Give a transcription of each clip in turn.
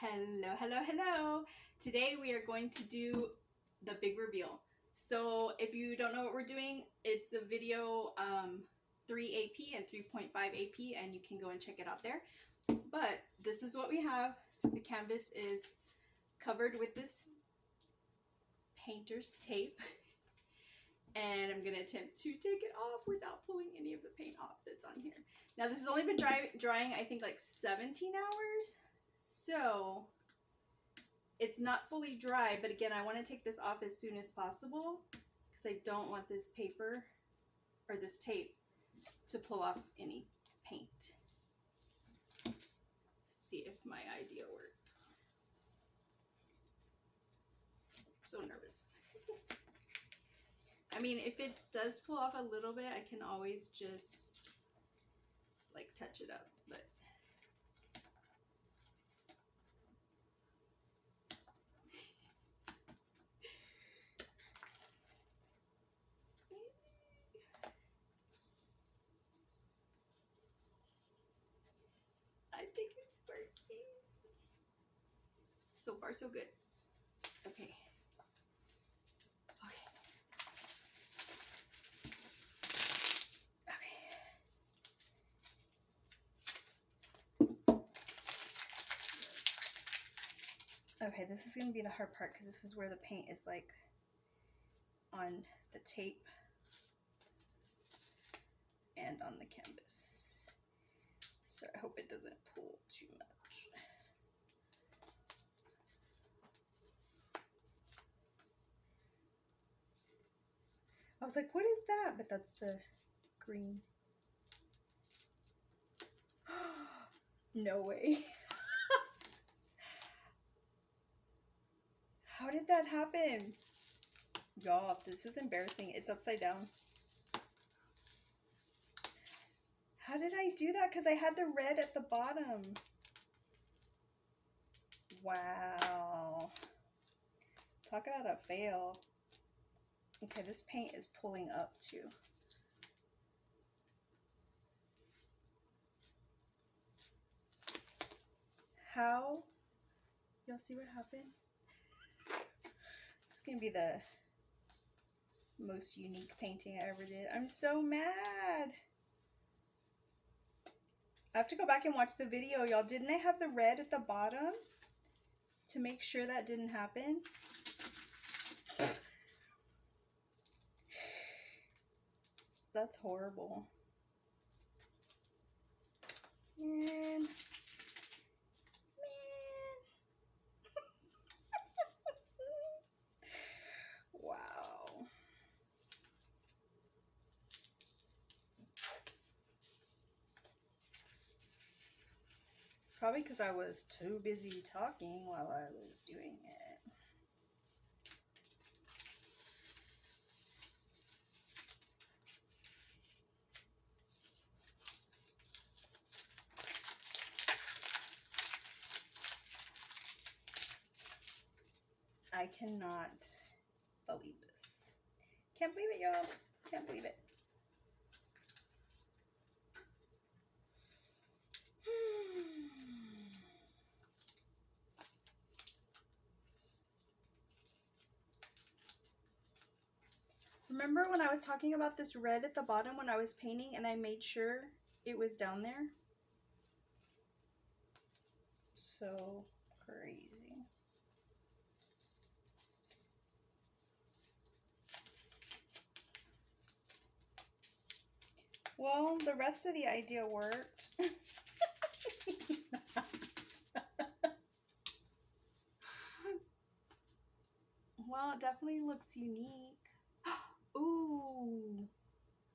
Hello, hello, hello. Today we are going to do the big reveal. So if you don't know what we're doing, it's a video 3 AP and 3.5 AP, and you can go and check it out there. But this is what we have. The canvas is covered with this painter's tape. And I'm going to attempt to take it off without pulling any of the paint off that's on here. Now this has only been drying I think like 17 hours. So it's not fully dry, but again, I want to take this off as soon as possible because I don't want this paper or this tape to pull off any paint. Let's see if my idea worked. So nervous. I mean, if it does pull off a little bit, I can always just like touch it up, but I think it's working. So far, so good. Okay. Okay, this is going to be the hard part because this is where the paint is like on the tape and on the canvas. So I hope it doesn't pull too much. I was like, what is that? But that's the green. No way. How did that happen? Y'all, this is embarrassing. It's upside down. How did I do that? Because I had the red at the bottom. Wow. Talk about a fail. Okay, this paint is pulling up too. How? Y'all see what happened? This is going to be the most unique painting I ever did. I'm so mad. I have to go back and watch the video, y'all. Didn't I have the red at the bottom to make sure that didn't happen? That's horrible. Man. Wow. Probably because I was too busy talking while I was doing it. I cannot believe this. Can't believe it, y'all. Can't believe it. Remember when I was talking about this red at the bottom when I was painting and I made sure it was down there? So crazy. Well, the rest of the idea worked. Well, it definitely looks unique. Ooh.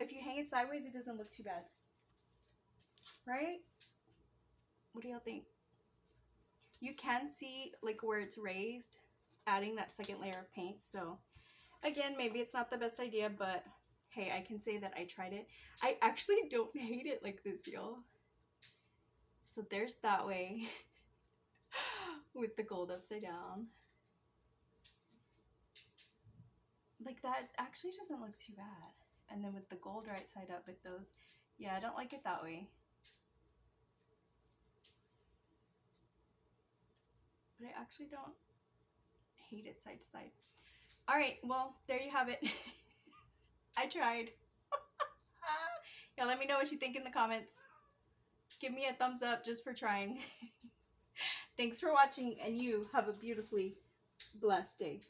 If you hang it sideways, it doesn't look too bad. Right? What do y'all think? You can see like where it's raised, adding that second layer of paint. So again, maybe it's not the best idea, but hey, I can say that I tried it. I actually don't hate it like this, y'all. So there's that way with the gold upside down. Like that actually doesn't look too bad. And then with the gold right side up with those, yeah, I don't like it that way. but I actually don't hate it side to side. All right, well, there you have it. I tried. Yeah, let me know what you think in the comments. Give me a thumbs up just for trying. Thanks for watching, and you have a beautifully blessed day.